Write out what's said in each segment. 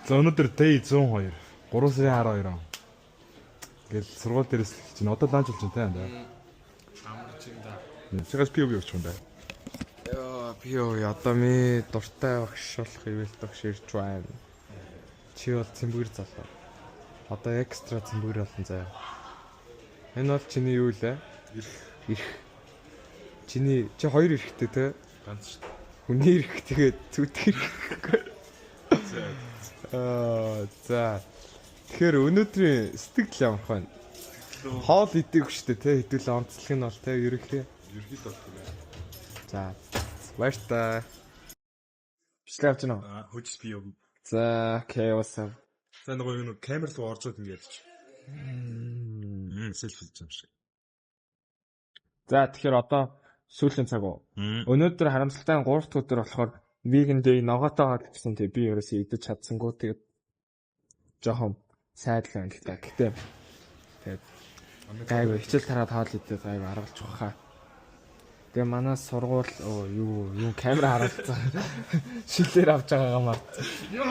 За өнөөдөр day 102. 3 сарын 12 он. Ингээл сургууль дээрээс чинь одоо ланч болж байна те. Амар чинь да. Чигээс POV өгч юм да. Яа, POV одоо ми дуртай багшуулах ивэл багш ирж байна. Чи бол цэмбэр залуу. Одоо экстра цэмбэр болсон заяа. Энэ бол чиний юу лээ? Ирэх. Чиний чи хоёр ирэхтэй те. Ганц шүү дээ. Хүний ирэх тэгээд зүтгэх. За. Тэгэхээр өнөөдрийн сэтгэл ямар байна? Хоол идэв штэ те хэдүүл онцлог нь бол те ерөнхий. Ерхийд бол тийм. За. Баяртай. Бичлэг авч гэнэ. Хөжс POV. За, окей, what's up? За нэг камер руу орж ирээд ингээд чи. Селфи хийж юм шиг. За, тэгэхээр одоо сүүлийн цаг уу. Өнөөдөр харамсалтай 3 дахь өдөр болохоор vegan day ногоотойгоо гэсэн тий би ерөөсөө идэж чадсангүй тэгээд жоохон сайдлаа л та. Гэтэ тэгээд гайгүй хичээл тараад хоол идээд гайгүй аргалж бахаа. Тэгээ манай сургууль юу камера харуулсан. Шилээр авч байгаагаа март.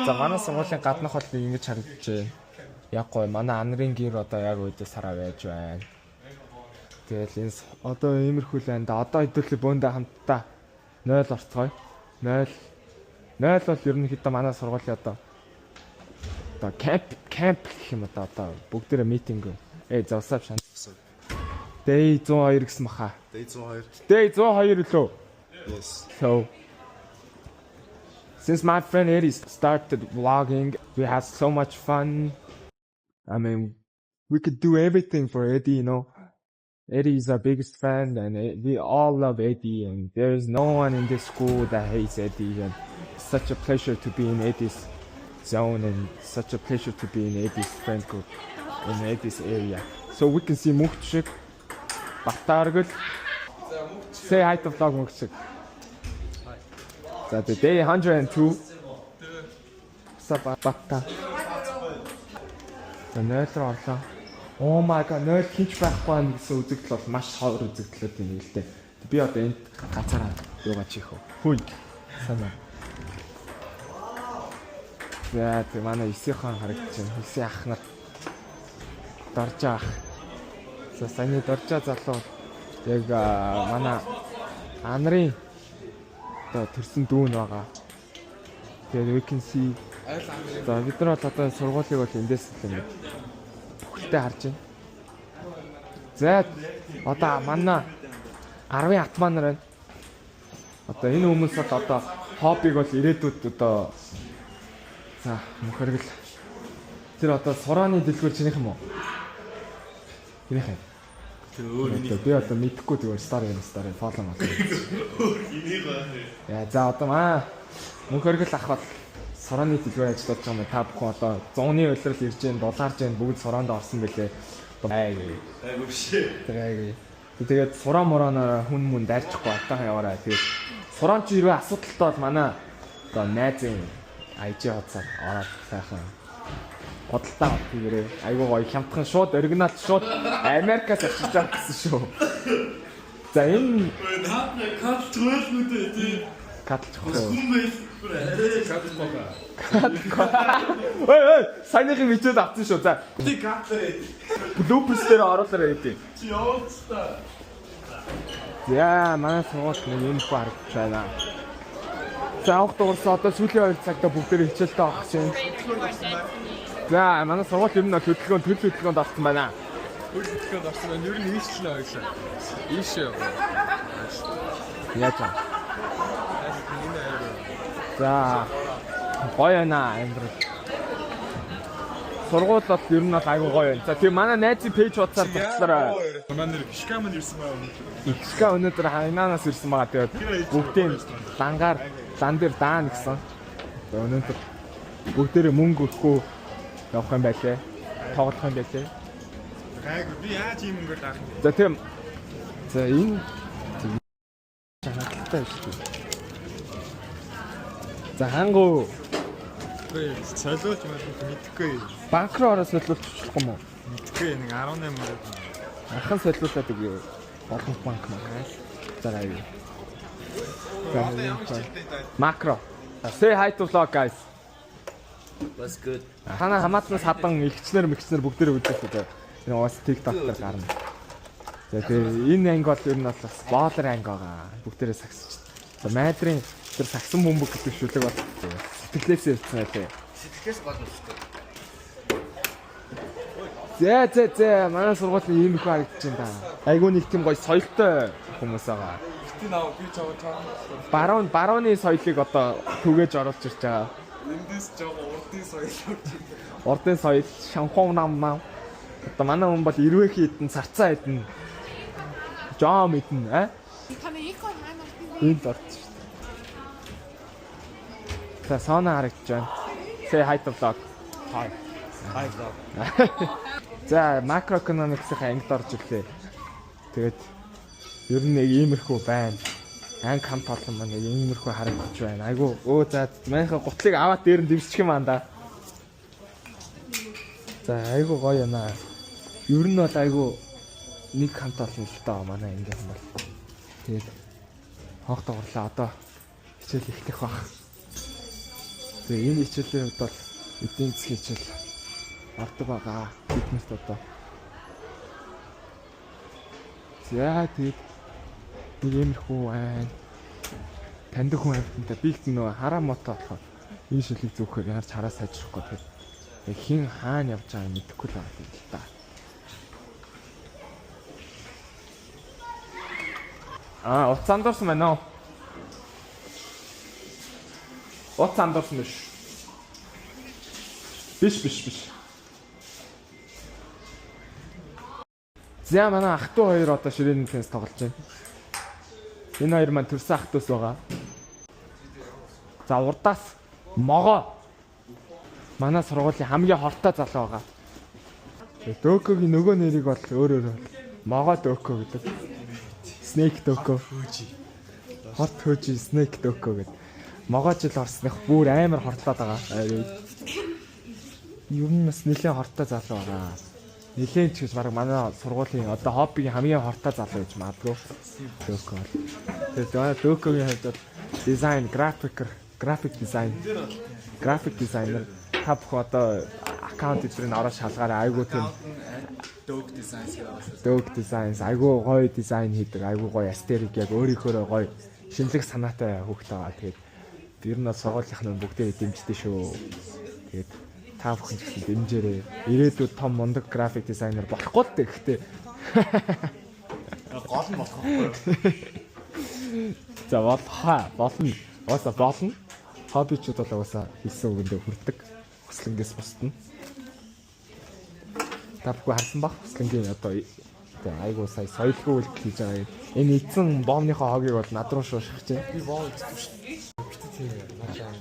За манай сургуулийн гаднах бол ингэж харагдчихэ. Яг гоо манай анрын гэр одоо яг үдээс хараа байж байна. Тэгэл энэ одоо иймэрхүү л байна да. Одоо хэдүүлээ бөөндөө хамтдаа 0 орцгоё. 0 бол ерөнхийдөө манай сургуулийн одоо camp гэх юм одоо бүгдээрээ митинг. Завсаа шан. Day 102 гэсэн баха. Day 102. Day 102 лөө. Yes. So since my friend Eddie started vlogging, we had so much fun. I mean, we could do everything for Eddie, you know. Eddie is our biggest fan, and we all love Eddie, and there is no one in this school that hates Eddie. And it's such a pleasure to be in Eddie's zone, and such a pleasure to be in Eddie's friend group, in Eddie's area. So we can see Mukchik, Bachtargul. Say hi to vlog Mukchik. So the day 102. What's up, Bachta? The nerd орлоо. Oh my god, нойр хинч байхгүй гэсэн үзэгдэл бол маш ховор үзэгдлүүд юм л дээ. Би одоо энд ганцаараа юугаа чих вэ? Хүй. Санаа. Яа, тэ манай исийнхэн харагдаж байна. Исийн ах нар дорж ах. За саяны доржаа залуу яг манай анрын одоо төрсөн дүүн байгаа. Тэгээд we can see. За бид нар бол одоо сургуулийг бол эндээс л юм. Бүхэлдээ харж байна. За одоо манай 10-ын атман нар байна. Одоо энэ хүмүүс бол одоо хоббиг бол ирээдүйд одоо за мөхөргөл тэр одоо сурааны дэлгүүр чинийх юм уу? Чинийх юм. Би одоо мэдхгүй зүгээр стори фоллоу маа. Энийг байна. Яа за одоо мөнхөргөл ах бол сурааны дэлгүүр ажиллаж байгаа юм. Та бүхэн одоо 100-ны улирал ирж гэн дулаарж гэн бүгд суранд орсон бэлээ. Айгүй шээ. Тэгээд сураа мураанаар хүн дайрчихгүй атахан яваарай. Тэгээд сураан чи хэрвээ асуудалтай бол манай одоо найзын IG хуудасаар ороод сайхан бодолтой хийгээрэй. Айгүй гоё хямдхан шууд оригинал шууд Америкаас очиж байгаа гэсэн шүү. За энэ Кат трөөлнүүдээ тий. катлчихгүй. Ой, Сайныхын мэдээд авсан шүү. За. тий катлаа. Bloopers дээр оруулаарай гэдэг. Чи яваадаа. Яа, манай сургууль нэг юм харагдаж байна. За авах дуурсан одоо сүүлийн 2 цагта бүгдээ хичээлтэй авах гэсэн. За манай сургууль ер нь хөдөлгөөнд орсон байна. Хөдөлгөөнд орсон байна. Ер нь ийшлээ ойлаа. Ийшээ. Яаж вэ? За гоё байна амир. Сургууль бол ер нь айгүй гоё байна. За тийм манай найзын пэйж хуудасаар батлаарай. Манай нэр Кишкаман ирсэн байна. Икска өнөөдөр хайнаанаас ирсэн байгаа. Тэгээд бүгдийн лан дээр даана гэсэн. Өнөөдөр бүгдээрээ мөнгө өгөхгүй явах юм байлээ. Тоглох юм байлээ. Гайгүй би яаж юм ингээд авах юм. За тийм. За энэ чанартай шүү дээ. За хангу. Солиулж мэдхгүй. Банк руу ороод солиулж болох юм уу? Мэдхгүй нэг 18 мөр. Анхан солиулаад өгөө. Олон банк маа. За аяа. Macro. Say hi to vlog guys. Was good? Хана хамаатнаас хадан ихчнэр мэгчнэр бүгдээрээ үзэх үү. Энэ уус TikTok дээр гарна. За тэгээ энэ анги бол ер нь бас боолер анги байгаа. Бүгдээрээ сагсч. За майдрын тэр сагсан бөмбөг гэдэг шүлэг бол сэтгэлээсээ ирсэн байлээ. Сэтгэлээс гол үстэй. Зэ манай сургуулийн ийм их харагдаж байна. Айгуу нэг тийм гоё соёлтой хүмүүс байгаа. Гэтэ наа би чамд Барууны соёлыг одоо түгээж оруулж ирж байгаа. эндээс жоо урдын соёл өгч. Урдын соёл, шанхуу нам. Одоо манай хүн бол ирвэх хитэн, царцаа хитэн. Жом хитэн, Таны эко хаана энд орж шүү дээ. За сауна харагдаж байна. Say hi to vlog. Hi. Hi vlog. За макроэкономиксийн ангид орж ирлээ. Тэгээд ер нь нэг иймэрхүү байна. Анги хамт олон маань нэг иймэрхүү харагдаж байна. Айгу за манайхаа гутлыг аваад дээр нь дэмжчих юм аа да. За айгу гоё юм аа. Ер нь бол айгу нэг хамт олон л таа манай анги юм бол. Тэгээд хоох дурлаа одоо хичээл эхлэх баг. Тэгээ энэ хичээлийн хувьд бол эдийн засгийн хичээл ордог байгаа. Биднэрт одоо. За тэгээд нэг иймэрхүү байна. Таньдаг хүн амьтантай би их нөгөө хараа мото болохоор энэ шилийг зүгхээр яарч хараа сайжрахгүй тэгээд хин хаана явж байгааг мэдэхгүй л байна л та. Утас андуурсан байна уу? Утас андуурсан биш. За манай ах トゥ хоёр одоо ширээний теннис тоглож байна. Энэ хоёр маань төрсөн ах トゥ ус байгаа. За урдаас могоо. Манай сургуулийн хамгийн хортой залуу байгаа. Дөкөгийн нөгөө нэрийг бол өөр могоо дөкө гэдэг. Snake дөкө. Хорт хөөжи snake дөкө гэдэг. Могоо жил орсных бүр амар хортлоод байгаа. Юу нэс нэлээд хортой залуу байгаа. Нэлээд ч гэж баг манай сургуулийн одоо хоббигийн хамгийн хортой залуу гэж магадгүй. Дөкө. Тэгээд дөкөгийн хувьд дизайн, график дизайнер та бүх одоо аккаунт дээр нь ороод шалгаараа айгуу тийм дөг дизайнс айгуу гоё дизайн хийдэг, айгуу гоё астерик яг өөрийнхөө гоё шинэлэг санаатай хүүхэд байгаа. Тэгээд ер нь сургуулийнх нь бүгдээ дэмждэг шүү. Тэгээд та бүхэн ч гэсэн дэмжээрэй. Ирээдүйд том мундаг график дизайнер болохгүй л дээ гэхдээ. Гол нь болох байхгүй. За болно. Хоббичуд бол угаасаа хэлсэн үгэндээ хүрдэг. Хүслэнгээс бусдна. Та бүхэн харсан баг. Хүслэнгийн одоо айгуу сая соёлгүй үйлдэл хийж байгаа юм. Энэ эзэн боомныхоо хогийг бол над руу шуушгах чинь. Би боо үздэг шүү дээ. Битээ тийм наашаа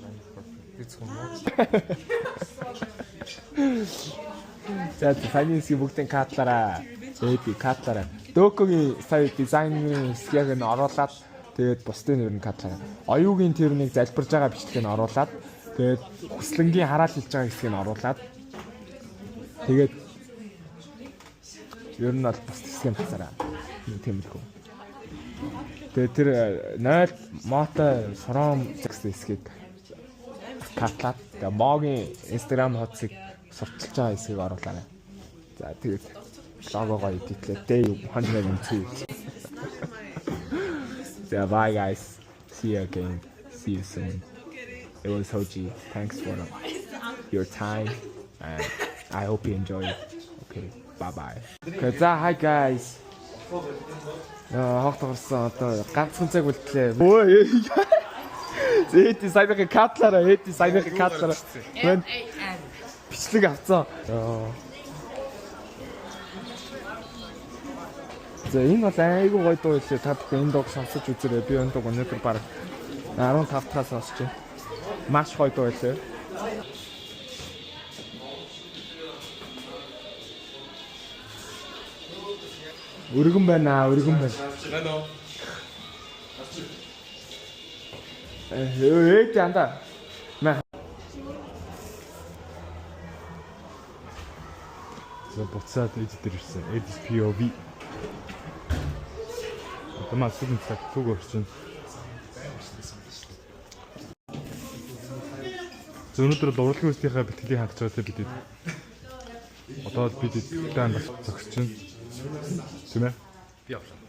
бицхэн муу. За файнансийн бүгдийн катлаараа. Дөкөгийн сая дизайнерын хэсгийг нь оруулаад тэгээд бусдын нэр нь катлаараа. Оюугийн тэр нэг залбирж байгаа бичлэгийг нь оруулаад тэгээд хүслэнгийн хараал хийж байгаа хэсгийг нь оруулаад тэгээд ер нь бол бус хэсгийг нь хасараа. Тиймэрхүү. Тэгээд тэр 0 мото сором хэсгийг катлаад тэгээд могийн Instagram хуудсыг сурталчилж байгаа хэсгийг оруулаарай. За тэгээд логогоо эдитлээ. Day 102. So bye guys. See you again. See you soon. It was Hoji. Thanks for your time and I hope you enjoy it. Okay. Bye bye. Okay, hi guys. Хоогтгорсон одоо ганцхан цаг үлдлээ. Өө. Эти сайдын катлаараа. Бичлэг авцсан. За энэ бол айгүй гоё дуу хэлээ. Та бүхэн энэ дууг сонсож үзээрэй. Би энэ дууг өнөөдөр баг 15 таас сонсч байна. Маш гоё дуу хэлээ. Өргөн байна. Янда. За буцаад эдитер ирсэн. Edit POV. Тамаа сүгэн цаг түг орчин. Өнөөдөр л урлагийн үстийнхаа бэтгэлийг хангаж байгаа те бид. Одоо бид бэлтгэл хангах зогсож байна. Тийм ээ? Би авлаа.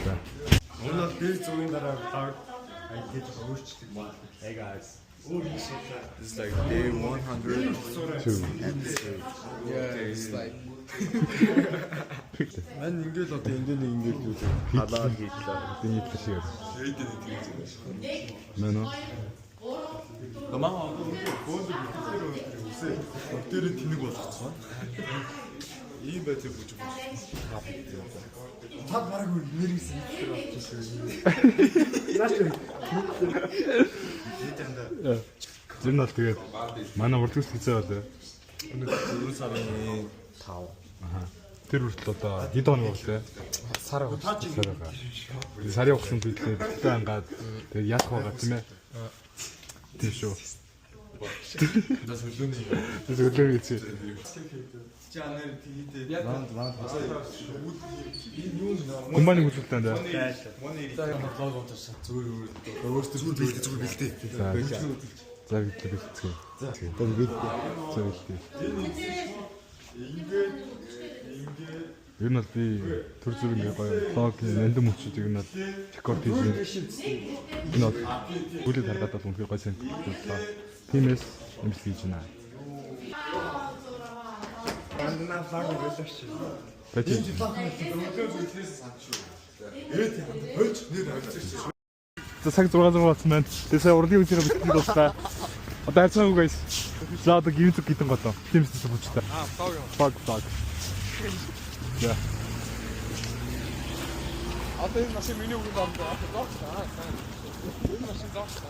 За. Өнөө би зөвийн дараа айдэж өөрчлөлт байна. Hey guys. It's like day 102. Yeah, it's like Мань ингээд одоо энд нэг ингээд юу халаад хийлээ. Бидний хэлсэн шиг. Мэн үү? Намаа гол үсээ дээр тэнэг болгоцсон. Ийм байдлыг бүж байна. Та бараг нэрийсэн дээр авчихсан. Тэр нь бол тэгээд манай урлагч хийцээ болоо. Өнөөдөр 4 сарын 5. Аха. Тэр хүртэл одоо хэд хоног бол те? Сар байгаа. Сарын хугацаанд бидлээ бэлтгэл хангаад тэгээд ялах байгаа тийм ээ. Тийм шүү. Нас хөлөөний. Зөвлөө хийцээ. Чи анаар тийдээ. Манд. Компани хүсэлтэй даа. За ямар лог утсан зүгээр өөртөө зүгээр бэлтээ. За бидлээ бэлтгэе. За бид зөвлөе. Ер нь бол би төр зүрийн гоё блог нандин мөчүүд ер нь бол рекорд хийж байна. Энэ бол бүлэг харгаад бол үнхээр гоё сэн боллоо. Тиймээс эмч хийж байна. Бандна флаг байлаач. Бачи. Өнөөдөр зүйлээс санд шүү. Эт яа хойч нэр авчихсан. За цаг 6 болсон байна. Тэгээ сая урлагийн үсээр бэлтгэл боллоо. Одоо хайцаагүй guys. За одоо гівцэг гэдэг гоо. Тиймээс хүчтэй. Баг. За. Одоо энэ машин миний үгэнд орсон. Энэ машин зогсоо.